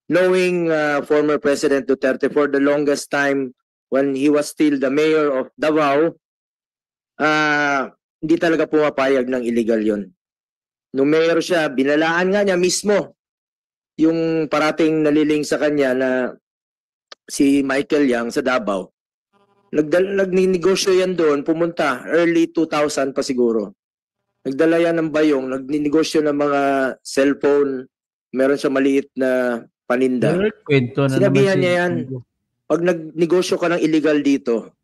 knowing former President Duterte for the longest time when he was still the mayor of Davao, hindi talaga pumapayag ng illegal yon. Nung mayor siya, binalaan nga niya mismo yung parating naliling sa kanya na si Michael Yang sa Davao. Nagnegosyo yan doon, pumunta, early 2000 pa siguro. Nagdala yan ng bayong, nagninegosyo ng mga cellphone, meron siya maliit na paninda. Kwento na Sinabihan naman niya yan, Bungo. pag nagnegosyo ka ng illegal dito,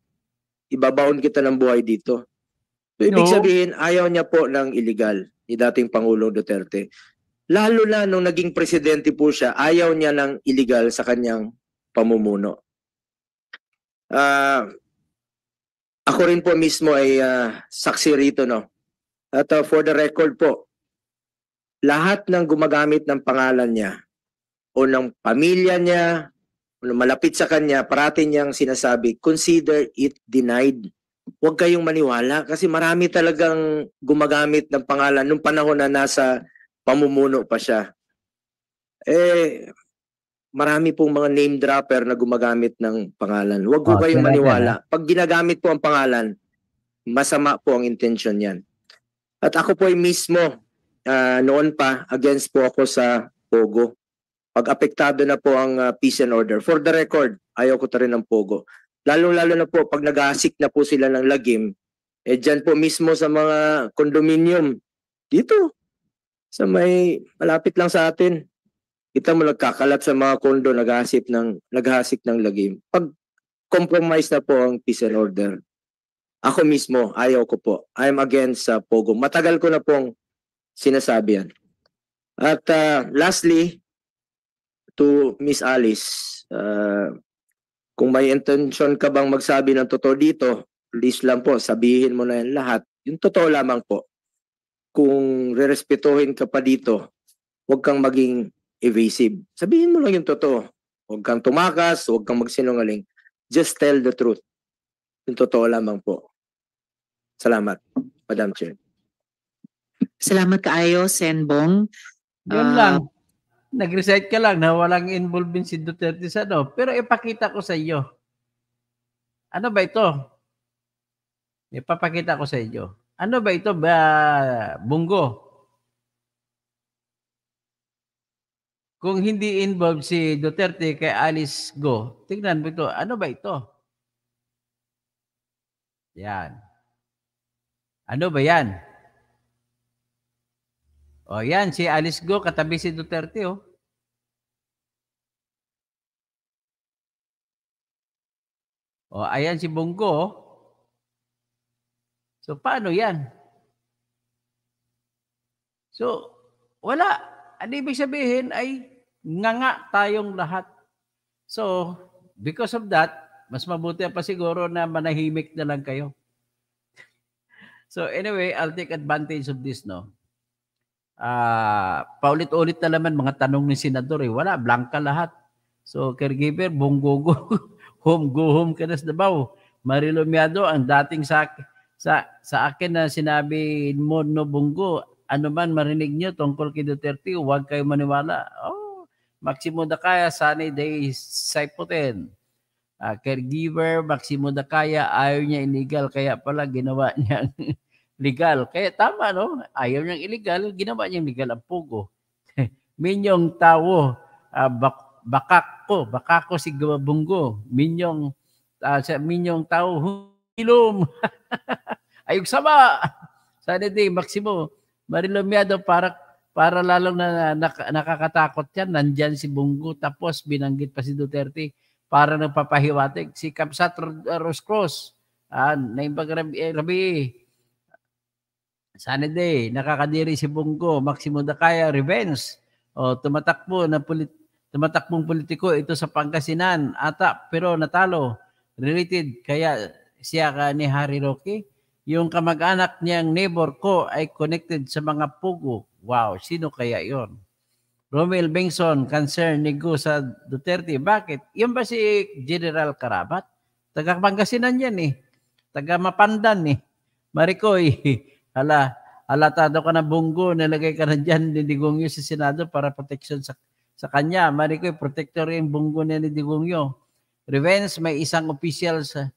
ibabaon kita ng buhay dito. So, ibig No. sabihin, ayaw niya po ng illegal ni dating Pangulong Duterte. Lalo na nung naging presidente po siya, ayaw niya ng illegal sa kanyang pamumuno. Ako rin po mismo ay saksi rito, no? At for the record po, lahat ng gumagamit ng pangalan niya o ng pamilya niya o malapit sa kanya, parati niyang sinasabi, consider it denied. Huwag kayong maniwala kasi marami talagang gumagamit ng pangalan nung panahon na nasa pamumuno pa siya. Marami pong mga name dropper na gumagamit ng pangalan. Huwag po kayong maniwala. Pag ginagamit po ang pangalan, masama po ang intention yan. At ako po ay mismo, noon pa, against po ako sa Pogo. Pag apektado na po ang peace and order. For the record, ayaw ko ta rin ng Pogo. Lalo-lalo na po pag nag-aasik na po sila ng lagim, dyan po mismo sa mga condominium, dito, sa may malapit lang sa atin. Kita mo nagkakalat sa mga kondo, naghahasik ng lagim. Pag compromise na po ang peace and order, ako mismo, ayaw ko po. I am against sa Pogo. Matagal ko na pong sinasabi yan. At lastly, to Miss Alice, kung may intention ka bang magsabi ng totoo dito, please lang po, sabihin mo na yan lahat. Yung totoo lamang po. Kung rerespetuhin ka pa dito, huwag kang maging evasive. Sabihin mo lang yung totoo. Huwag kang tumakas, huwag kang magsinungaling. Just tell the truth. Yung totoo lamang po. Salamat, Madam Chair. Salamat kaayo, Senbong. Yun lang. Nag-recite ka lang na walang involvement si Duterte sa ano. Pero ipakita ko sa iyo. Ano ba ito? Ipapakita ko sa iyo. Ano ba ito ba, Bungo? Kung hindi involved si Duterte kay Alice Go, tingnan mo ito. Ano ba ito? Yan. Ano ba yan? O yan, si Alice Go, katabi si Duterte, oh. O, ayan si Bungo, oh. So, paano yan? So, wala. Ano ibig sabihin ay nganga tayong lahat. So, because of that, mas mabuti pa siguro na manahimik na lang kayo. So, anyway, I'll take advantage of this, no? Paulit-ulit na naman mga tanong ni Senador, eh. Wala, blanca lahat. So, caregiver, Bungo, go home ka na sa Davao. Marilumiado, ang dating sa akin na sinabi mo, no, Bungo, ano man marinig nyo tungkol kay Duterte, huwag kayo maniwala. Oh, Maximo Dakaya, Sunny Day Saipoten. Caregiver, Maximo Dakaya, ayaw niya illegal, kaya pala ginawa niya legal. Kaya tama, no? Ayaw niyang illegal, ginawa niyang legal ang Pogo. Minyong Tawo, bakako si Bungo. Minyong Tawo, hilom. Ayog sama. Sana din, Maximo. Marilumiado, para lalong nakakatakot yan. Nandyan si Bungo, tapos binanggit pa si Duterte para nagpapahiwatig. Si Kapsat Roscross, naimbag Rabi, Sana day, nakakadiri si Bungo, Maximo Dakaya, revenge. O tumatakbong politiko ito sa Pangasinan, pero natalo. Related kaya siya ni Harry Roque. Yung kamag-anak niyang neighbor ko ay connected sa mga Pogo. Wow, sino kaya yon? Romel Bengson, concern ni Go sa Duterte. Bakit? Yung ba si General Karabat? Taga Pangasinan yan eh. Taga Mapandan eh. Maricoy, halatado ka na Bungo, nalagay ka na dyan ni Digongyo sa Senado para protection sa kanya. Maricoy, protector yung Bungo ni Digongyo. Revenge, may isang official sa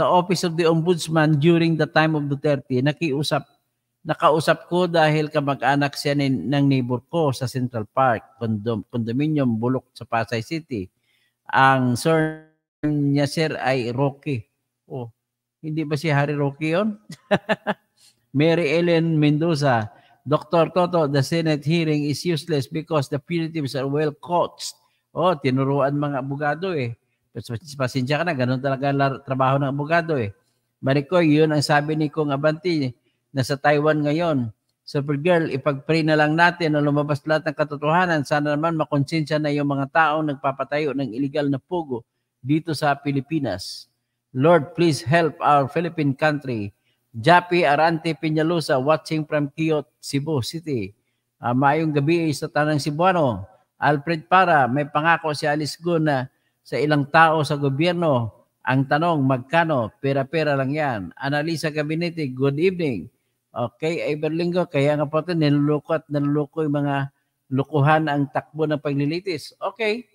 Office of the Ombudsman during the time of Duterte, nakausap ko dahil kamag-anak siya ng neighbor ko sa Central Park, condominium Bulok sa Pasay City. Ang surname niya, sir, ay Roque. Oh, hindi ba si Harry Roque yun? Mary Ellen Mendoza, Dr. Toto, the Senate hearing is useless because the fugitives are well coached. Oh, tinuruan mga abogado eh. Pasensya ka na, ganun talaga trabaho ng abogado eh. Marikoy, yun ang sabi ni Kong Abanti, nasa Taiwan ngayon. Supergirl, ipag-pray na lang natin na lumabas lahat ng katotohanan. Sana naman makonsensya na yung mga taong nagpapatayo ng illegal na pugo dito sa Pilipinas. Lord, please help our Philippine country. Japi Arante Peñalosa, watching from Quezon, Cebu City. Maayong gabi sa tanang Cebuano. Alfred Para, may pangako si Alice Go na sa ilang tao sa gobyerno. Ang tanong, magkano? Pera-pera lang yan. Analisa Gabinete, good evening. Okay, Iberlingo, kaya nga po ito, niluluko yung mga lukuhan ang takbo ng paglilitis. Okay,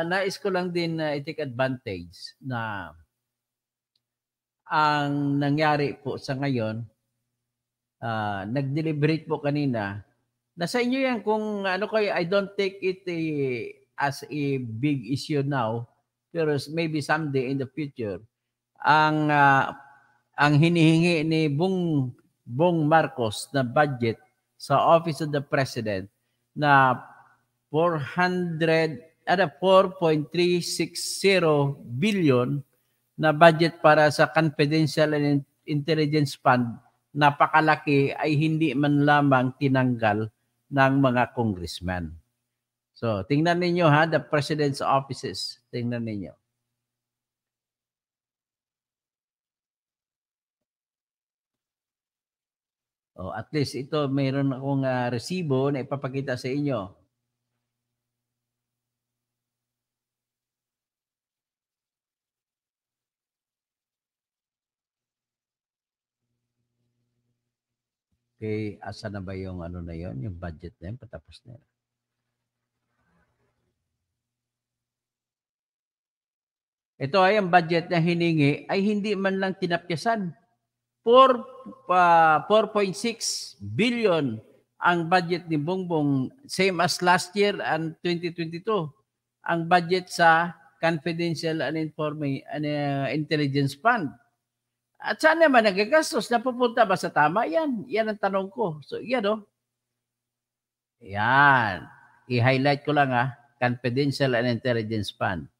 nais ko lang din i-take advantage na ang nangyari po sa ngayon, nag-deliberate po kanina, nasa inyo yan kung ano kayo, I don't take it as a big issue now, pero maybe someday in the future, ang hinihingi ni Bong Marcos na budget sa Office of the President na 4.360 billion na budget para sa confidential and intelligence fund, napakalaki, ay hindi man lamang tinanggal ng mga congressman. So, tingnan ninyo ha, the President's offices. Tingnan ninyo. Oh, at least ito, mayroon akong resibo na ipapakita sa inyo. Okay, asa na ba yung ano na yon, yung budget na yun, patapos na yun. Ito ay ang budget na hiningi ay hindi man lang tinapyasan. 4.6 billion ang budget ni Bongbong, same as last year and 2022. Ang budget sa confidential and intelligence fund. At saan naman nagagastos? Napupunta ba sa tama? Yan. Yan ang tanong ko. So, yan o. Yan. I-highlight ko lang confidential and intelligence fund.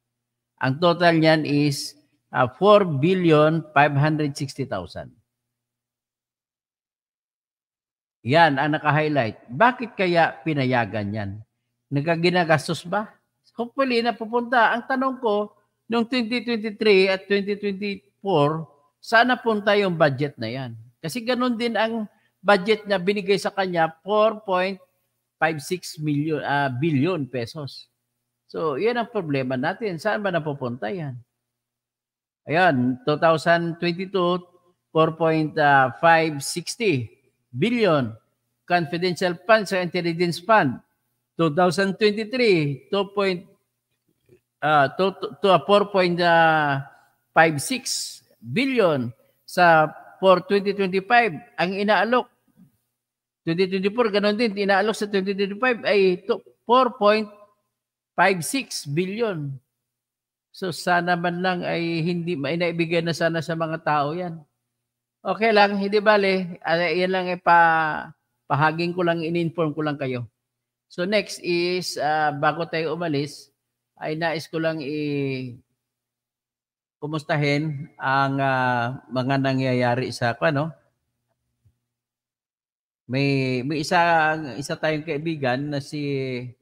Ang total niyan is 4,560,000. Yan ang naka-highlight. Bakit kaya pinayagan yan? Nagaginagastos ba? Hopefully, napupunta. Ang tanong ko, noong 2023 at 2024, saan napunta yung budget na yan? Kasi ganun din ang budget na binigay sa kanya, 4.56 billion pesos. So, yan ang problema natin. Saan ba napupunta yan? Ayan, 2022, 4.560 billion. Confidential fund sa intelligence fund. 2023, 4.56 billion. Sa for 2025, ang inaalok, 2024, ganun din, inaalok sa 2025 ay 4.56 billion. So sana man lang ay hindi naibigay na sana sa mga tao yan. Okay lang, hindi bale. Yan lang pahaging ko lang, in-inform ko lang kayo. So next is, bago tayo umalis, ay nais ko lang kumustahin ang mga nangyayari sa may isa tayong kaibigan na si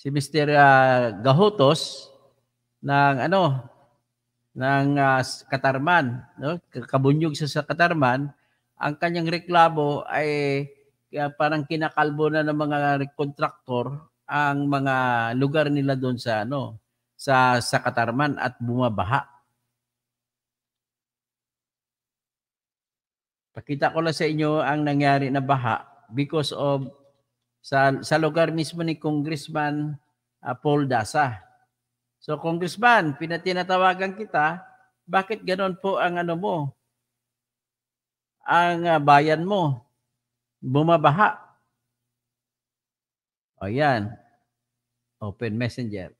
Mr. Gahotos ng Katarman, no? Kabunyog sa Katarman. Ang kanyang reklamo ay parang kinakalbo na ng mga kontraktor ang mga lugar nila doon sa sa Katarman at bumabaha. Pakita ko lang sa inyo ang nangyari na baha because of sa lugar mismo ni Congressman Paul Dasa. So Congressman, pinatinatawagan kita, bakit ganon po ang ang bayan mo bumabaha? O yan, open messenger.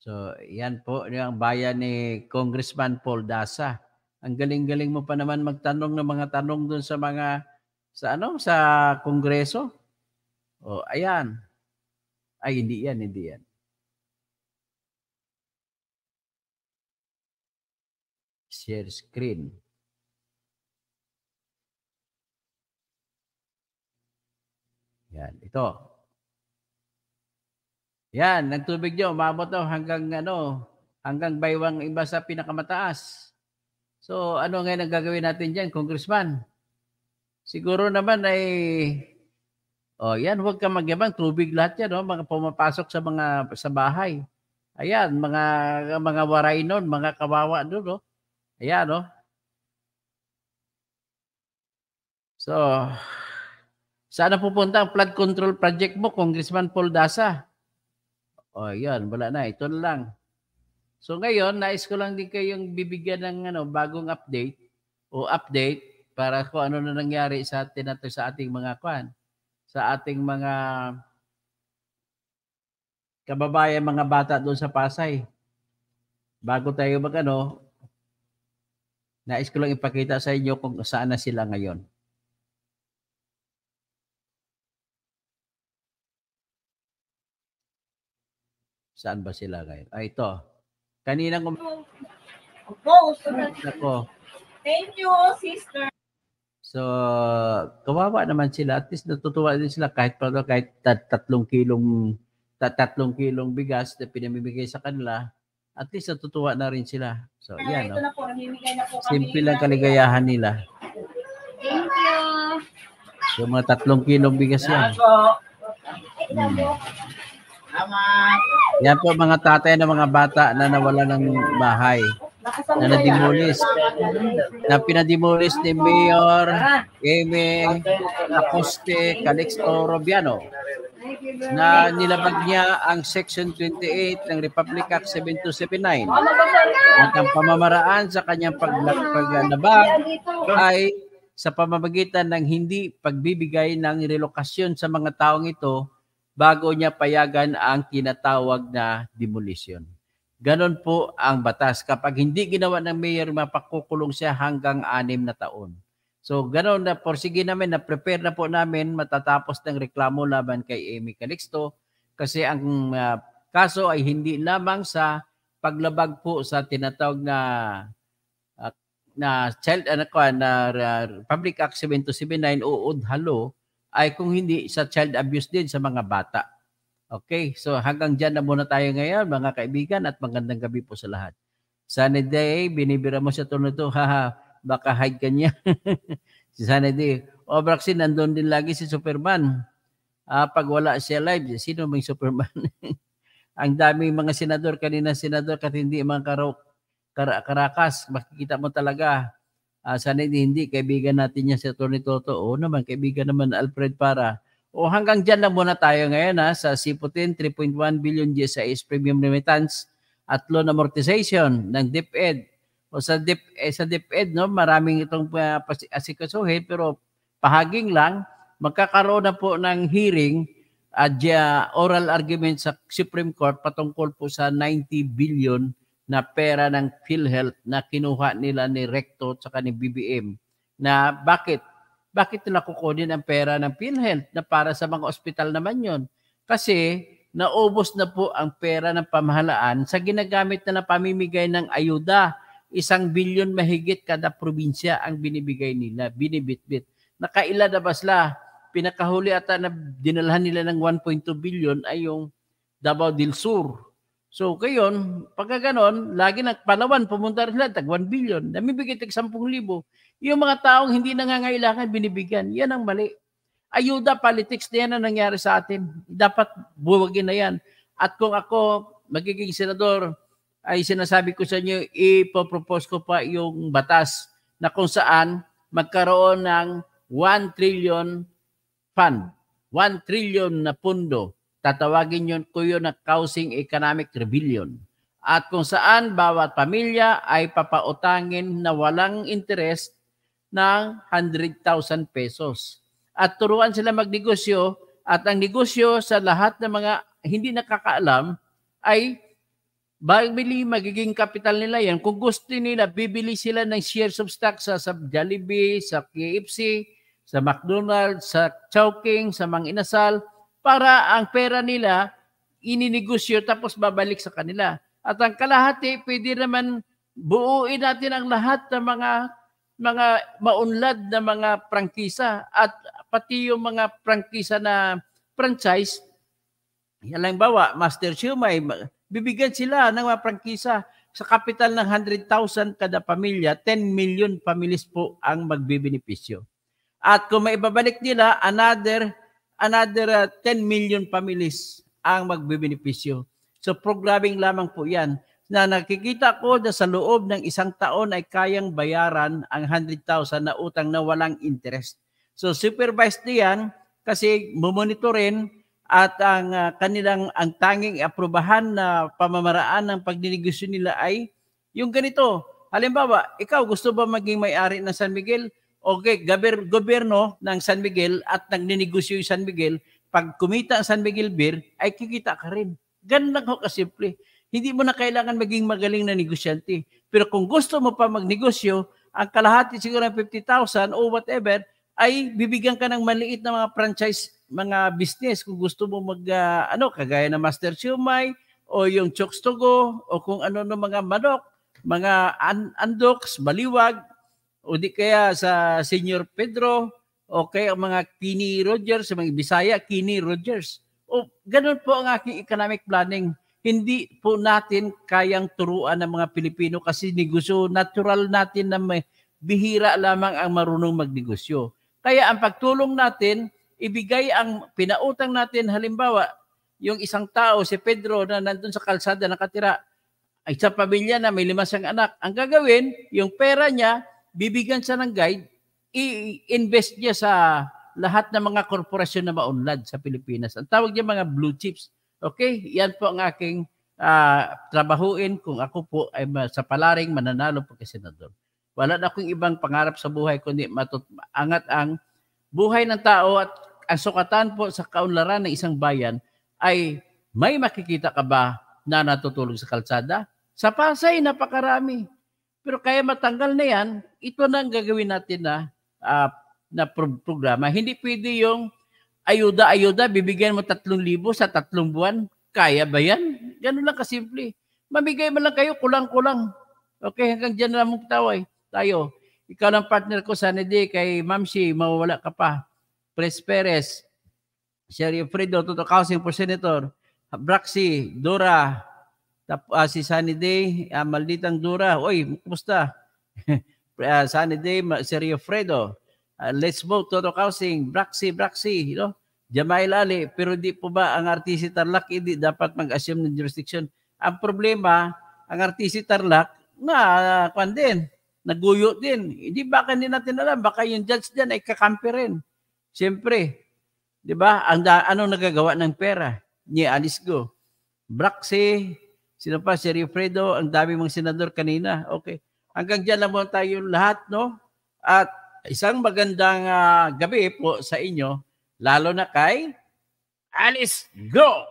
So, yan po yung bayan ni Congressman Paul Dasa. Ang galing-galing mo pa naman magtanong ng mga tanong doon sa mga sa Kongreso. Oh, ayan. Ay, hindi yan. Share screen. Yan, ito. Yan, nagtubig nyo, umabot daw hanggang baywang iba sa pinakamataas. So, ano ngayon ang gagawin natin dyan, Congressman? Siguro naman ay, yan, huwag ka magyabang, tubig lahat yan, mga pumapasok sa bahay. Ayan, mga waray nun, mga kawawa doon, Ayan, So, saan na pupunta ang flood control project mo, Congressman Paul Dasa? Yan, wala na. Ito na lang. So ngayon, nais ko lang din kayong bibigyan ng bagong update para kung ano na nangyari sa ating mga sa ating mga kababayan, mga bata doon sa Pasay. Bago tayo nais ko lang ipakita sa inyo kung saan na sila ngayon. Saan ba sila ngayon? Ito. Kanina Ako. Thank you, sister. So, kawawa naman sila. At least natutuwa din sila kahit 3 kilong bigas na pinamimigay sa kanila. At least natutuwa na rin sila. So, yan. Ito na po, namimigay na po kami. Simple lang kaligayahan nila. Thank you. So, mga 3 kilong bigas yan. Yan po mga tatay ng mga bata na nawala ng bahay. Na nadimulis. Na pinadimulis ni Mayor Amy Acoste Calixto Robiano. Na nilabag niya ang Section 28 ng Republic Act 7279. At ang pamamaraan sa kanyang paglabag ay sa pamamagitan ng hindi pagbibigay ng relokasyon sa mga taong ito bago niya payagan ang tinatawag na demolition. Ganon po ang batas. Kapag hindi ginawa ng mayor, mapakukulong siya hanggang 6 na taon. So ganon na porsige namin, na-prepare na po namin matatapos ng reklamo laban kay Amy Calixto kasi ang kaso ay hindi lamang sa paglabag po sa tinatawag na Public Act 7279 o UDHALO ay kung hindi sa child abuse din sa mga bata. Okay, so hanggang dyan na muna tayo ngayon mga kaibigan at magandang gabi po sa lahat. Sunny Day, binibira mo siya nito, baka hide ka niya. Si Sunny Day. Braxin, nandun din lagi si Superman. Pag wala siya live, sino may Superman? Ang daming mga senador, kanina senador, kat hindi mga Karakas, makikita mo talaga. Sana hindi, kaibigan natin niya si Atty. Toto. Oo naman, kaibigan naman Alfred Para. Hanggang dyan lang muna tayo ngayon sa Siputin, 3.1 billion GSIS premium remittance at loan amortization ng DepEd. Sa DepEd, maraming itong asikasuhin, pero pahaging lang, magkakaroon na po ng hearing at oral argument sa Supreme Court patungkol po sa 90 billion na pera ng PhilHealth na kinuha nila ni Recto at saka ni BBM. Na bakit nila kukunin ang pera ng PhilHealth na para sa mga ospital naman yon? Kasi naubos na po ang pera ng pamahalaan sa ginagamit na pamimigay ng ayuda. 1 billion mahigit kada probinsya ang binibigay nila, binibitbit. Nakaila na ba sila? Pinakahuli ata na dinalhan nila ng 1.2 billion ay yung Davao del Sur. So, kayon, pagka ganon, lagi Palawan, pumunta rin sila, tag 1 billion, namibigay tag 10,000. Yung mga taong hindi nangangailangan, binibigyan. Yan ang mali. Ayuda, politics na yan ang nangyari sa atin. Dapat buwagin na yan. At kung ako, magiging senador, ay sinasabi ko sa inyo, ipopropose ko pa yung batas na kung saan magkaroon ng 1 trillion fund, 1 trillion na pundo. Tatawagin ko yun na Housing Economic Rebellion. At kung saan bawat pamilya ay papautangin na walang interest ng 100,000 pesos. At turuan sila magnegosyo at ang negosyo sa lahat ng mga hindi nakakaalam ay Bili, magiging capital nila yan. Kung gusto nila, bibili sila ng shares of stock sa Jollibee, sa KFC, sa McDonald's, sa Chowking, sa Mang Inasal, para ang pera nila ininegosyo tapos babalik sa kanila. At ang kalahati, pwede naman buuin natin ang lahat ng mga maunlad na mga prangkisa at pati yung mga prangkisa na franchise. Yan bawa, Master Siomai, bibigyan sila ng mga prangkisa sa kapital ng 100,000 kada pamilya, 10 million families po ang magbibenepisyo. At kung maibabalik nila, another 10 million families ang magbibenepisyo. So programming lamang po yan na nakikita ko na sa loob ng isang taon ay kayang bayaran ang 100,000 na utang na walang interest. So supervised diyan kasi mumonitorin at ang ang tanging aprubahan na pamamaraan ng pagninegosyo nila ay yung ganito. Halimbawa, ikaw gusto ba maging may-ari ng San Miguel? Okay, gobyerno ng San Miguel at nagninegosyo yung San Miguel, pag kumita ang San Miguel Beer, ay kikita ka rin. Ganun lang ho kasimple. Hindi mo na kailangan maging magaling na negosyante. Pero kung gusto mo pa magnegosyo, ang kalahati siguro ng 50,000 o whatever, ay bibigyan ka ng maliit na mga franchise, mga business. Kung gusto mo kagaya ng Master Siomai, o yung Chokes to Go, o kung ano ng mga manok, mga andoks, baliwag, o di kaya sa Senior Pedro, o kaya mga Kini Rogers, sa mga Bisaya, Kini Rogers. O ganun po ang aking economic planning. Hindi po natin kayang turuan ng mga Pilipino kasi negosyo, natural natin na may bihira lamang ang marunong magnegosyo. Kaya ang pagtulong natin, ibigay ang pinautang natin, halimbawa, yung isang tao, si Pedro, na nandun sa kalsada nakatira, ay sa pamilya na may 5 siyang anak. Ang gagawin, yung pera niya, bibigyan siya ng guide, i-invest niya sa lahat ng mga korporasyon na maunlad sa Pilipinas. Ang tawag niya mga blue chips. Okay? Yan po ang aking trabahuin kung ako po ay sa palaring mananalo po kay Senador. Wala na akong ibang pangarap sa buhay kundi angat ang buhay ng tao at ang sukatan po sa kaunlaran ng isang bayan ay may makikita ka ba na natutulog sa kalsada? Sa Pasay, napakarami. Pero kaya matanggal na yan, ito na ang gagawin natin na programa. Hindi pwede yung ayuda, bibigyan mo 3,000 sa 3 buwan. Kaya ba yan? Ganun lang kasimple. Mamigay mo lang kayo, kulang-kulang. Okay, hanggang dyan na lang tayo. Ikaw ng partner ko, Sandy, kay Mamsi, mawawala ka pa. Pres Perez, Sheriff Fredo, Toto Housing for Senator, Braxi, Dora, si Sunny Day, malditang Dora. Oy, kumusta? Sunny Day, Sheriff Fredo, Let's Vote, Toto Housing, Braxi, Jamail Ali, pero di po ba ang RTC Tarlac hindi dapat mag-assume ng jurisdiction? Ang problema, ang RTC Tarlac, naguyo din. Hindi baka hindi natin alam, baka yung judge dyan ay kakampi rin. Siyempre, di ba? Anong nagagawa ng pera? Ni Alice Go. Braxi, sino pa? Sheriff Fredo, ang dami mong senador kanina. Okay. Hanggang dyan lang muna tayo lahat, no? At isang magandang gabi po sa inyo, lalo na kay Alice Go!